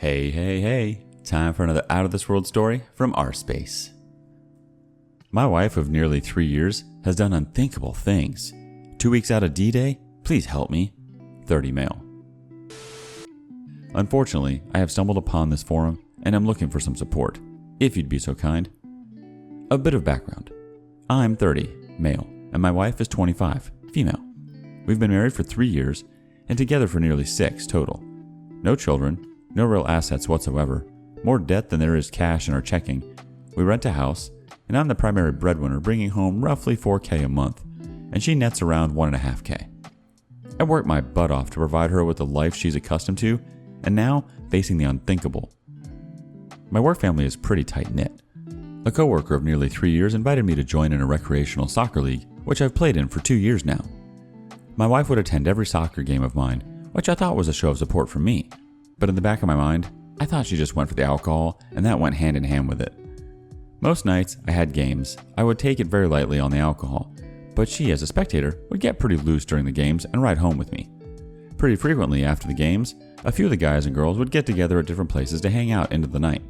Hey, hey, hey. Time for another out of this world story from rSpace. My wife of nearly 3 years has done unthinkable things. 2 weeks out of D-Day? Please help me. 30 male. Unfortunately, I have stumbled upon this forum and am looking for some support, if you'd be so kind. A bit of background. I'm 30, male, and my wife is 25, female. We've been married for 3 years and together for nearly 6 total. No children, no real assets whatsoever, more debt than there is cash in our checking. We rent a house, and I'm the primary breadwinner, bringing home roughly $4,000 a month, and she nets around $1,500. I work my butt off to provide her with the life she's accustomed to, and now facing the unthinkable. My work family is pretty tight-knit. A coworker of nearly 3 years invited me to join in a recreational soccer league, which I've played in for 2 years now. My wife would attend every soccer game of mine, which I thought was a show of support for me, but in the back of my mind, I thought she just went for the alcohol, and that went hand in hand with it. Most nights I had games, I would take it very lightly on the alcohol, but she, as a spectator, would get pretty loose during the games and ride home with me. Pretty frequently after the games, a few of the guys and girls would get together at different places to hang out into the night.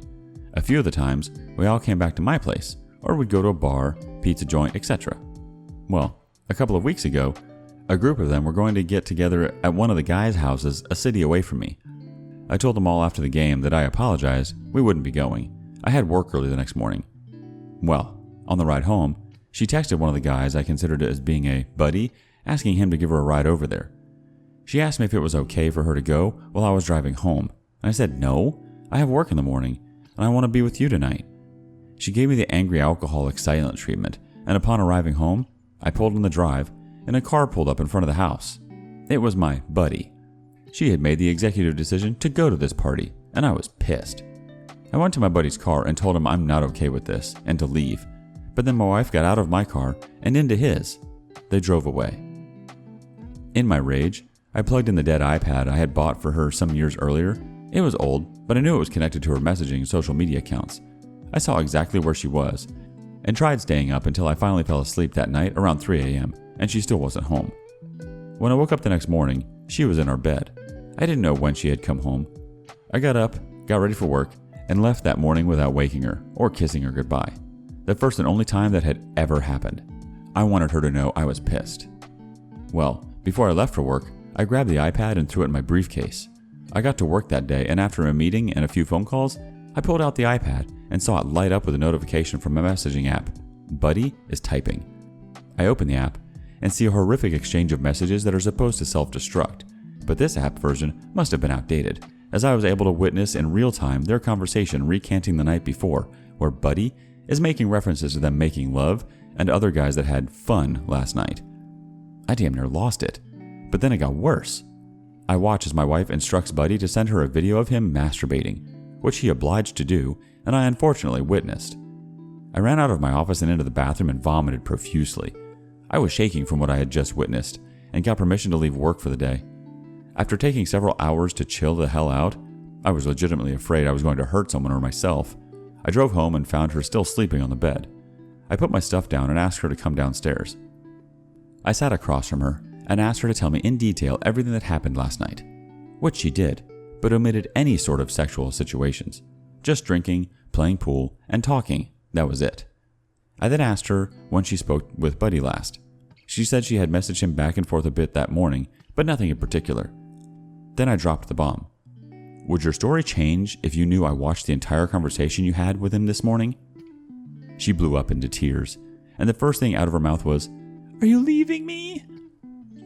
A few of the times, we all came back to my place, or we'd go to a bar, pizza joint, etc. Well, a couple of weeks ago, a group of them were going to get together at one of the guys' houses a city away from me. I told them all after the game that I apologized, we wouldn't be going. I had work early the next morning. Well, on the ride home, she texted one of the guys I considered as being a buddy, asking him to give her a ride over there. She asked me if it was okay for her to go while I was driving home, and I said no, I have work in the morning, and I want to be with you tonight. She gave me the angry alcoholic silent treatment, and upon arriving home, I pulled in the drive, and a car pulled up in front of the house. It was my buddy. She had made the executive decision to go to this party, and I was pissed. I went to my buddy's car and told him I'm not okay with this, and to leave. But then my wife got out of my car and into his. They drove away. In my rage, I plugged in the dead iPad I had bought for her some years earlier. It was old, but I knew it was connected to her messaging and social media accounts. I saw exactly where she was, and tried staying up until I finally fell asleep that night around 3 a.m., and she still wasn't home. When I woke up the next morning, she was in our bed. I didn't know when she had come home. I got up, got ready for work, and left that morning without waking her or kissing her goodbye. The first and only time that had ever happened. I wanted her to know I was pissed. Well, before I left for work, I grabbed the iPad and threw it in my briefcase. I got to work that day, and after a meeting and a few phone calls, I pulled out the iPad and saw it light up with a notification from my messaging app. Buddy is typing. I open the app and see a horrific exchange of messages that are supposed to self-destruct, but this app version must have been outdated, as I was able to witness in real time their conversation recanting the night before, where Buddy is making references to them making love and other guys that had fun last night. I damn near lost it, but then it got worse. I watch as my wife instructs Buddy to send her a video of him masturbating, which he obliged to do, and I unfortunately witnessed. I ran out of my office and into the bathroom and vomited profusely. I was shaking from what I had just witnessed, and got permission to leave work for the day. After taking several hours to chill the hell out, I was legitimately afraid I was going to hurt someone or myself. I drove home and found her still sleeping on the bed. I put my stuff down and asked her to come downstairs. I sat across from her and asked her to tell me in detail everything that happened last night, which she did, but omitted any sort of sexual situations. Just drinking, playing pool, and talking, that was it. I then asked her when she spoke with Buddy last. She said she had messaged him back and forth a bit that morning, but nothing in particular. Then I dropped the bomb. Would your story change if you knew I watched the entire conversation you had with him this morning? She blew up into tears, and the first thing out of her mouth was, "Are you leaving me?"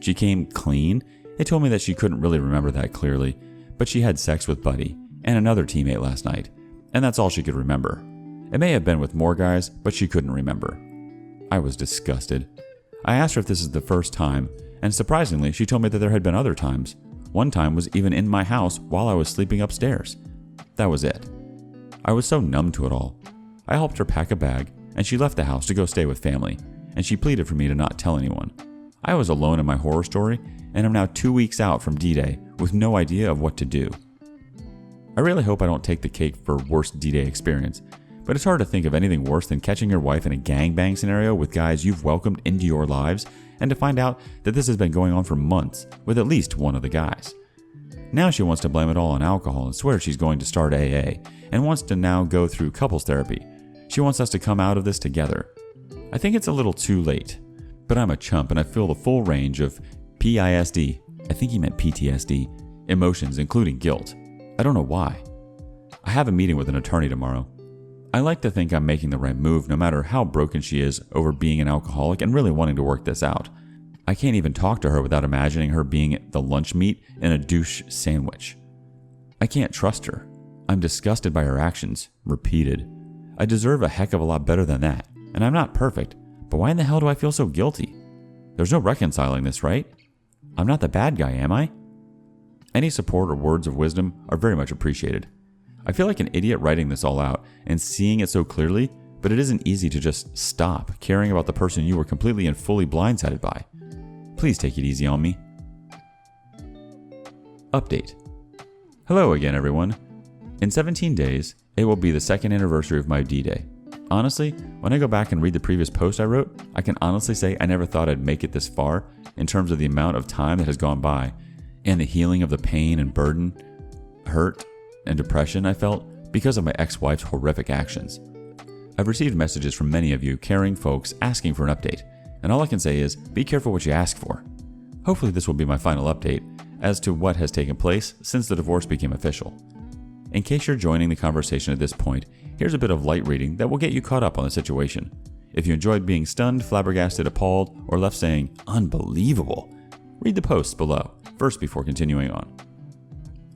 She came clean and told me that she couldn't really remember that clearly, but she had sex with Buddy and another teammate last night, and that's all she could remember. It may have been with more guys, but she couldn't remember. I was disgusted. I asked her if this is the first time, and surprisingly, she told me that there had been other times. One time was even in my house while I was sleeping upstairs. That was it. I was so numb to it all. I helped her pack a bag, and she left the house to go stay with family, and she pleaded for me to not tell anyone. I was alone in my horror story, and I'm now 2 weeks out from D-Day with no idea of what to do. I really hope I don't take the cake for worst D-Day experience, but it's hard to think of anything worse than catching your wife in a gangbang scenario with guys you've welcomed into your lives, and to find out that this has been going on for months with at least one of the guys. Now she wants to blame it all on alcohol and swears she's going to start AA and wants to now go through couples therapy. She wants us to come out of this together. I think it's a little too late, but I'm a chump and I feel the full range of PISD, I think he meant PTSD, emotions including guilt. I don't know why. I have a meeting with an attorney tomorrow. I like to think I'm making the right move no matter how broken she is over being an alcoholic and really wanting to work this out. I can't even talk to her without imagining her being the lunch meat in a douche sandwich. I can't trust her. I'm disgusted by her actions, repeated. I deserve a heck of a lot better than that, and I'm not perfect, but why in the hell do I feel so guilty? There's no reconciling this, right? I'm not the bad guy, am I? Any support or words of wisdom are very much appreciated. I feel like an idiot writing this all out and seeing it so clearly, but it isn't easy to just stop caring about the person you were completely and fully blindsided by. Please take it easy on me. Update. Hello again, everyone. In 17 days, it will be the second anniversary of my D-Day. Honestly, when I go back and read the previous post I wrote, I can honestly say I never thought I'd make it this far in terms of the amount of time that has gone by and the healing of the pain and burden, hurt, and depression I felt because of my ex-wife's horrific actions. I've received messages from many of you caring folks asking for an update, and all I can say is be careful what you ask for. Hopefully this will be my final update as to what has taken place since the divorce became official. In case you're joining the conversation at this point, here's a bit of light reading that will get you caught up on the situation. If you enjoyed being stunned, flabbergasted, appalled, or left saying, unbelievable, read the posts below first before continuing on.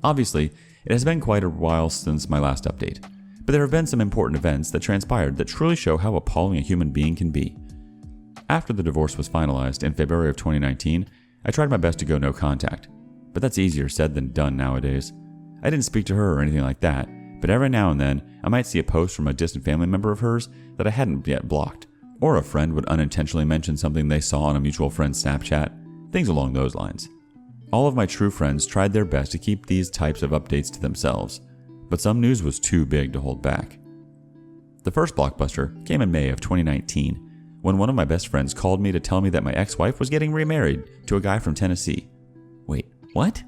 Obviously, it has been quite a while since my last update, but there have been some important events that transpired that truly show how appalling a human being can be. After the divorce was finalized in February of 2019, I tried my best to go no contact, but that's easier said than done nowadays. I didn't speak to her or anything like that, but every now and then I might see a post from a distant family member of hers that I hadn't yet blocked, or a friend would unintentionally mention something they saw on a mutual friend's Snapchat, things along those lines. All of my true friends tried their best to keep these types of updates to themselves, but some news was too big to hold back. The first blockbuster came in May of 2019, when one of my best friends called me to tell me that my ex-wife was getting remarried to a guy from Tennessee. Wait, what?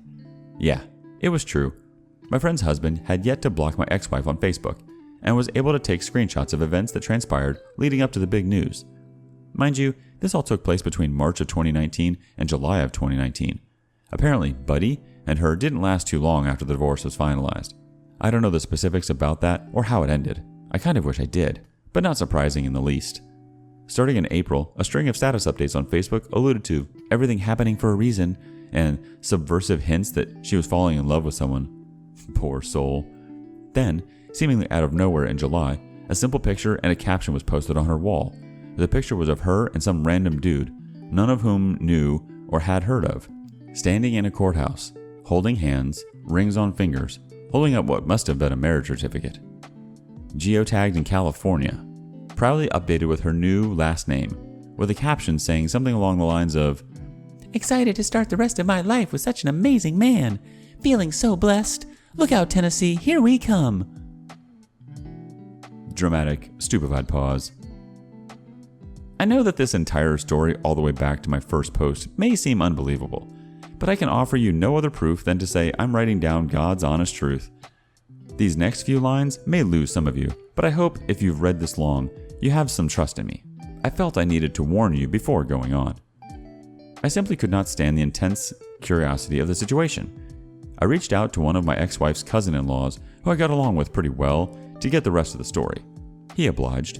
Yeah, it was true. My friend's husband had yet to block my ex-wife on Facebook and was able to take screenshots of events that transpired leading up to the big news. Mind you, this all took place between March of 2019 and July of 2019. Apparently, Buddy and her didn't last too long after the divorce was finalized. I don't know the specifics about that or how it ended. I kind of wish I did, but not surprising in the least. Starting in April, a string of status updates on Facebook alluded to everything happening for a reason and subversive hints that she was falling in love with someone. Poor soul. Then, seemingly out of nowhere in July, a simple picture and a caption was posted on her wall. The picture was of her and some random dude, none of whom knew or had heard of, standing in a courthouse, holding hands, rings on fingers, holding up what must have been a marriage certificate. Geotagged in California, proudly updated with her new last name, with a caption saying something along the lines of, "Excited to start the rest of my life with such an amazing man. Feeling so blessed. Look out, Tennessee, here we come." Dramatic, stupefied pause. I know that this entire story all the way back to my first post may seem unbelievable, but I can offer you no other proof than to say I'm writing down God's honest truth. These next few lines may lose some of you, but I hope if you've read this long, you have some trust in me. I felt I needed to warn you before going on. I simply could not stand the intense curiosity of the situation. I reached out to one of my ex-wife's cousin-in-laws, who I got along with pretty well, to get the rest of the story. He obliged.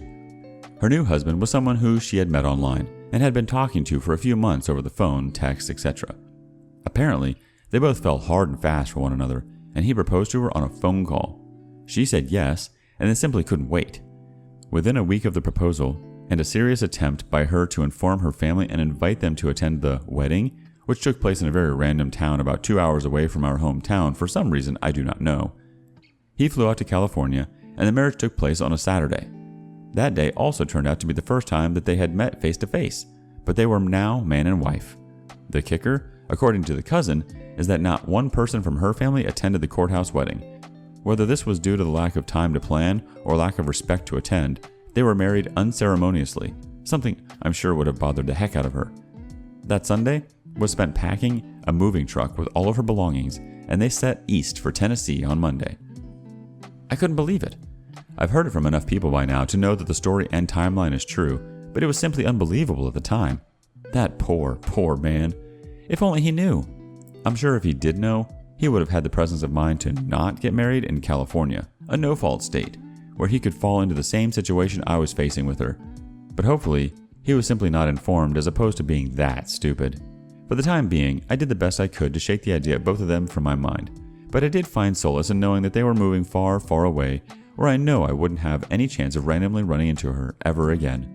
Her new husband was someone who she had met online and had been talking to for a few months over the phone, text, etc. Apparently, they both fell hard and fast for one another, and he proposed to her on a phone call. She said yes, and then simply couldn't wait. Within a week of the proposal, and a serious attempt by her to inform her family and invite them to attend the wedding, which took place in a very random town about 2 hours away from our hometown for some reason I do not know. He flew out to California, and the marriage took place on a Saturday. That day also turned out to be the first time that they had met face to face, but they were now man and wife. The kicker, according to the cousin, is that not one person from her family attended the courthouse wedding. Whether this was due to the lack of time to plan or lack of respect to attend, they were married unceremoniously, something I'm sure would have bothered the heck out of her. That Sunday was spent packing a moving truck with all of her belongings and they set east for Tennessee on Monday. I couldn't believe it. I've heard it from enough people by now to know that the story and timeline is true, but it was simply unbelievable at the time. That poor, poor man. If only he knew. I'm sure if he did know, he would have had the presence of mind to not get married in California, a no-fault state, where he could fall into the same situation I was facing with her. But hopefully, he was simply not informed as opposed to being that stupid. For the time being, I did the best I could to shake the idea of both of them from my mind, but I did find solace in knowing that they were moving far, far away, where I know I wouldn't have any chance of randomly running into her ever again.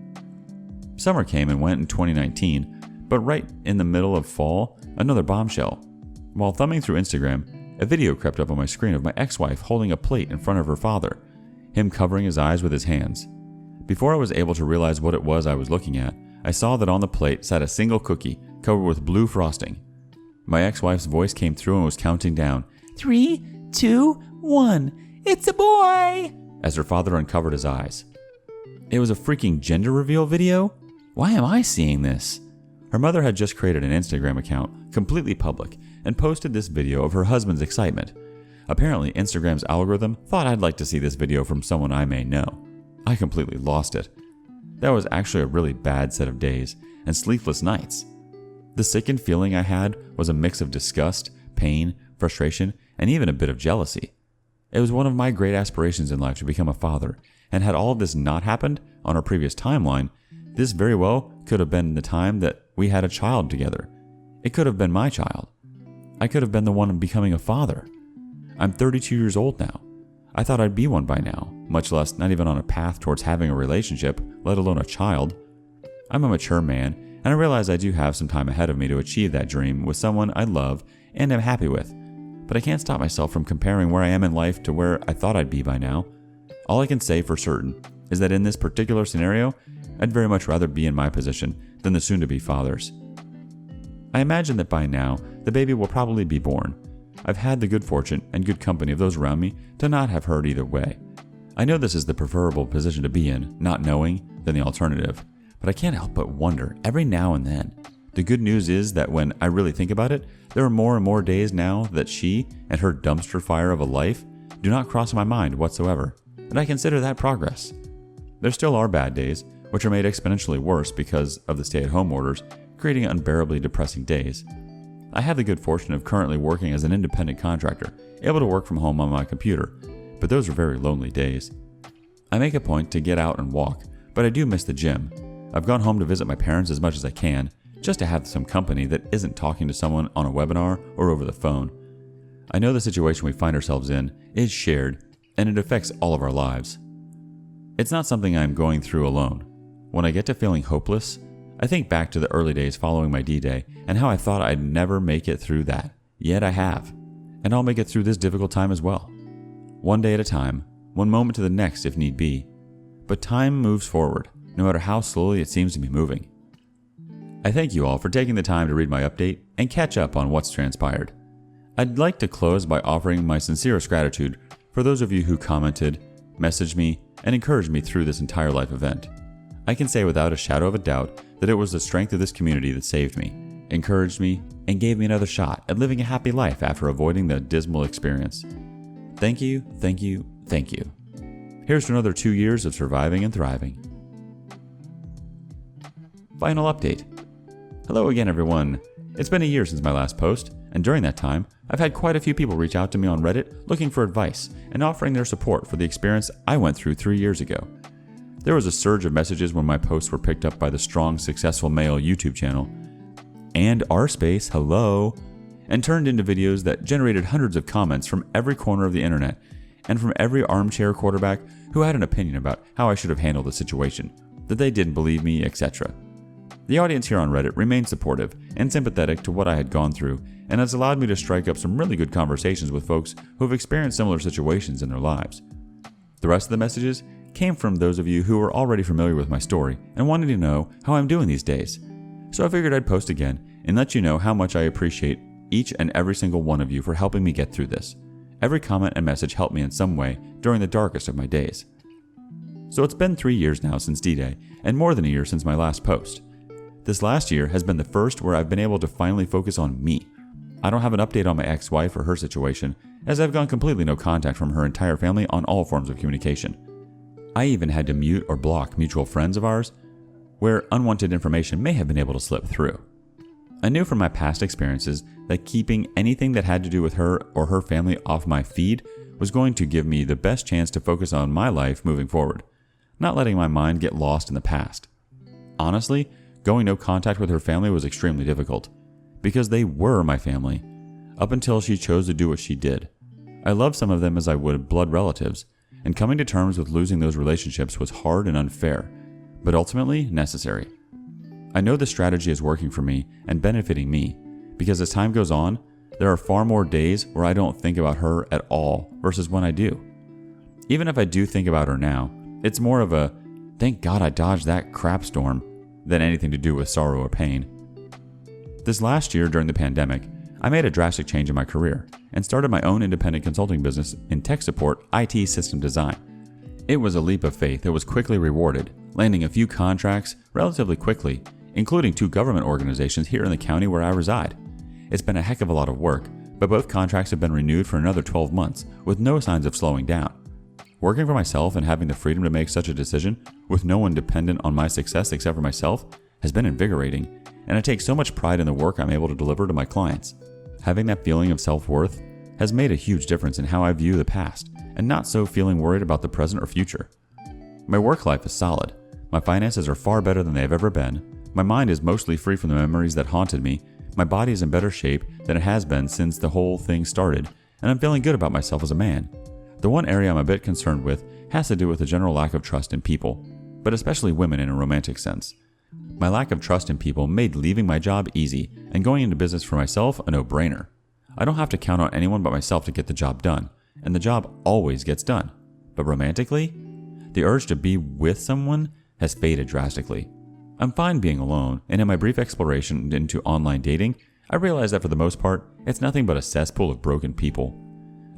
Summer came and went in 2019, but right in the middle of fall, another bombshell. While thumbing through Instagram, a video crept up on my screen of my ex-wife holding a plate in front of her father, him covering his eyes with his hands. Before I was able to realize what it was I was looking at, I saw that on the plate sat a single cookie covered with blue frosting. My ex-wife's voice came through and was counting down, 3, 2, 1, it's a boy, as her father uncovered his eyes. It was a freaking gender reveal video? Why am I seeing this? Her mother had just created an Instagram account, completely public, and posted this video of her husband's excitement. Apparently, Instagram's algorithm thought I'd like to see this video from someone I may know. I completely lost it. That was actually a really bad set of days and sleepless nights. The sickened feeling I had was a mix of disgust, pain, frustration, and even a bit of jealousy. It was one of my great aspirations in life to become a father, and had all of this not happened on our previous timeline, this very well could have been the time that we had a child together. It could have been my child. I could have been the one becoming a father. I'm 32 years old now. I thought I'd be one by now, much less not even on a path towards having a relationship, let alone a child. I'm a mature man, and I realize I do have some time ahead of me to achieve that dream with someone I love and am happy with. But I can't stop myself from comparing where I am in life to where I thought I'd be by now. All I can say for certain is that in this particular scenario, I'd very much rather be in my position than the soon-to-be fathers. I imagine that by now, the baby will probably be born. I've had the good fortune and good company of those around me to not have heard either way. I know this is the preferable position to be in, not knowing, than the alternative, but I can't help but wonder every now and then. The good news is that when I really think about it, there are more and more days now that she and her dumpster fire of a life do not cross my mind whatsoever, and I consider that progress. There still are bad days, which are made exponentially worse because of the stay-at-home orders, creating unbearably depressing days. I have the good fortune of currently working as an independent contractor, able to work from home on my computer, but those are very lonely days. I make a point to get out and walk, but I do miss the gym. I've gone home to visit my parents as much as I can, just to have some company that isn't talking to someone on a webinar or over the phone. I know the situation we find ourselves in is shared, and it affects all of our lives. It's not something I'm going through alone. When I get to feeling hopeless, I think back to the early days following my D-Day and how I thought I'd never make it through that. Yet I have. And I'll make it through this difficult time as well. One day at a time, one moment to the next if need be. But time moves forward, no matter how slowly it seems to be moving. I thank you all for taking the time to read my update and catch up on what's transpired. I'd like to close by offering my sincerest gratitude for those of you who commented, messaged me, and encouraged me through this entire life event. I can say without a shadow of a doubt that it was the strength of this community that saved me, encouraged me, and gave me another shot at living a happy life after avoiding the dismal experience. Thank you, thank you, thank you. Here's to another 2 years of surviving and thriving. Final update. Hello again, everyone. It's been a year since my last post, and during that time, I've had quite a few people reach out to me on Reddit looking for advice and offering their support for the experience I went through 3 years ago. There was a surge of messages when my posts were picked up by the strong, successful male YouTube channel, and rSpace, hello, and turned into videos that generated hundreds of comments from every corner of the internet and from every armchair quarterback who had an opinion about how I should have handled the situation, that they didn't believe me, etc. The audience here on Reddit remained supportive and sympathetic to what I had gone through, and has allowed me to strike up some really good conversations with folks who have experienced similar situations in their lives. The rest of the messages came from those of you who were already familiar with my story and wanted to know how I'm doing these days. So I figured I'd post again and let you know how much I appreciate each and every single one of you for helping me get through this. Every comment and message helped me in some way during the darkest of my days. So it's been 3 years now since D-Day, and more than a year since my last post. This last year has been the first where I've been able to finally focus on me. I don't have an update on my ex-wife or her situation, as I've gone completely no contact from her entire family on all forms of communication. I even had to mute or block mutual friends of ours, where unwanted information may have been able to slip through. I knew from my past experiences that keeping anything that had to do with her or her family off my feed was going to give me the best chance to focus on my life moving forward, not letting my mind get lost in the past. Honestly, going no contact with her family was extremely difficult, because they were my family, up until she chose to do what she did. I loved some of them as I would blood relatives, and coming to terms with losing those relationships was hard and unfair, but ultimately necessary. I know the strategy is working for me and benefiting me, because as time goes on, there are far more days where I don't think about her at all versus when I do. Even if I do think about her now, it's more of a, thank God I dodged that crap storm, than anything to do with sorrow or pain. This last year during the pandemic, I made a drastic change in my career and started my own independent consulting business in tech support, IT system design. It was a leap of faith that was quickly rewarded, landing a few contracts relatively quickly, including 2 government organizations here in the county where I reside. It's been a heck of a lot of work, but both contracts have been renewed for another 12 months with no signs of slowing down. Working for myself and having the freedom to make such a decision with no one dependent on my success except for myself has been invigorating, and I take so much pride in the work I'm able to deliver to my clients. Having that feeling of self-worth has made a huge difference in how I view the past and not so feeling worried about the present or future. My work life is solid. My finances are far better than they have ever been. My mind is mostly free from the memories that haunted me. My body is in better shape than it has been since the whole thing started, and I'm feeling good about myself as a man. The one area I'm a bit concerned with has to do with the general lack of trust in people, but especially women in a romantic sense. My lack of trust in people made leaving my job easy and going into business for myself a no-brainer. I don't have to count on anyone but myself to get the job done, and the job always gets done. But romantically, the urge to be with someone has faded drastically. I'm fine being alone, and in my brief exploration into online dating, I realized that for the most part, it's nothing but a cesspool of broken people.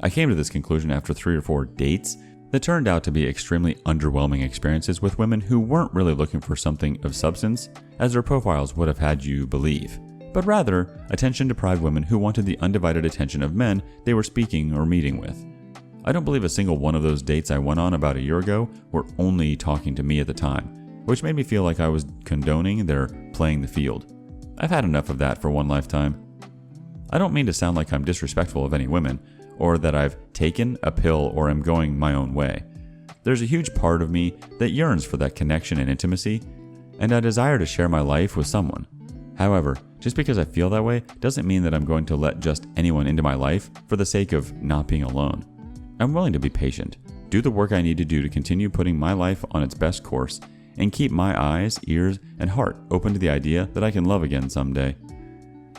I came to this conclusion after 3 or 4 dates that turned out to be extremely underwhelming experiences with women who weren't really looking for something of substance, as their profiles would have had you believe, but rather attention-deprived women who wanted the undivided attention of men they were speaking or meeting with. I don't believe a single one of those dates I went on about a year ago were only talking to me at the time, which made me feel like I was condoning their playing the field. I've had enough of that for one lifetime. I don't mean to sound like I'm disrespectful of any women, or that I've taken a pill or am going my own way. There's a huge part of me that yearns for that connection and intimacy, and I desire to share my life with someone. However, just because I feel that way doesn't mean that I'm going to let just anyone into my life for the sake of not being alone. I'm willing to be patient, do the work I need to do to continue putting my life on its best course, and keep my eyes, ears, and heart open to the idea that I can love again someday.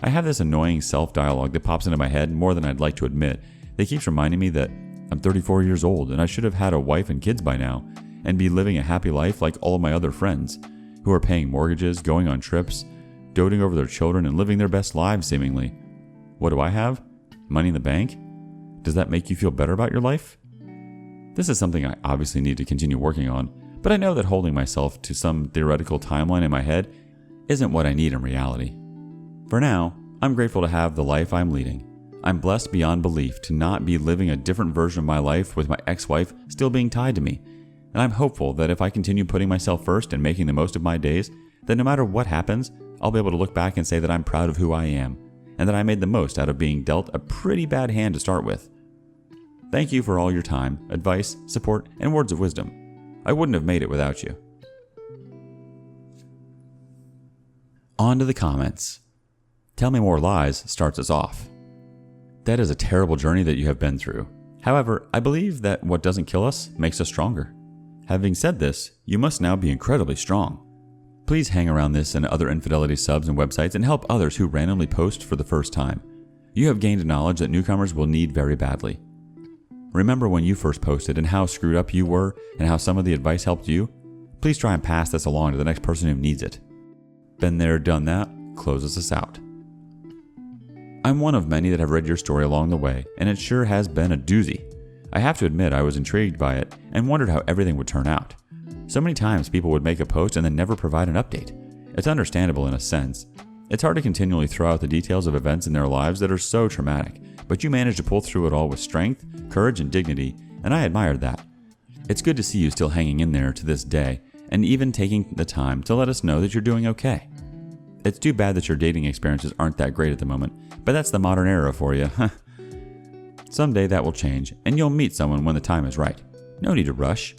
I have this annoying self-dialogue that pops into my head more than I'd like to admit that keeps reminding me that I'm 34 years old and I should have had a wife and kids by now and be living a happy life like all of my other friends who are paying mortgages, going on trips, doting over their children, and living their best lives seemingly. What do I have? Money in the bank? Does that make you feel better about your life? This is something I obviously need to continue working on, but I know that holding myself to some theoretical timeline in my head isn't what I need in reality. For now, I'm grateful to have the life I'm leading. I'm blessed beyond belief to not be living a different version of my life with my ex-wife still being tied to me, and I'm hopeful that if I continue putting myself first and making the most of my days, that no matter what happens, I'll be able to look back and say that I'm proud of who I am, and that I made the most out of being dealt a pretty bad hand to start with. Thank you for all your time, advice, support, and words of wisdom. I wouldn't have made it without you. On to the comments. Tell Me More Lies starts us off. That is a terrible journey that you have been through. However, I believe that what doesn't kill us makes us stronger. Having said this, you must now be incredibly strong. Please hang around this and other infidelity subs and websites and help others who randomly post for the first time. You have gained knowledge that newcomers will need very badly. Remember when you first posted and how screwed up you were and how some of the advice helped you? Please try and pass this along to the next person who needs it. Been there, done that, closes us out. I'm one of many that have read your story along the way, and it sure has been a doozy. I have to admit I was intrigued by it and wondered how everything would turn out. So many times people would make a post and then never provide an update. It's understandable in a sense. It's hard to continually throw out the details of events in their lives that are so traumatic, but you managed to pull through it all with strength, courage, and dignity, and I admired that. It's good to see you still hanging in there to this day, and even taking the time to let us know that you're doing okay. It's too bad that your dating experiences aren't that great at the moment, but that's the modern era for you. Someday that will change, and you'll meet someone when the time is right. No need to rush.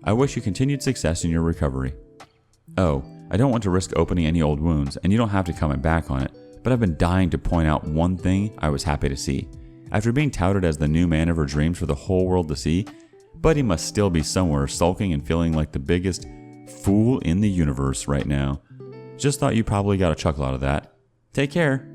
I wish you continued success in your recovery. Oh, I don't want to risk opening any old wounds, and you don't have to comment back on it, but I've been dying to point out one thing I was happy to see. After being touted as the new man of her dreams for the whole world to see, Buddy must still be somewhere sulking and feeling like the biggest fool in the universe right now. Just thought you probably got a chuckle out of that. Take care.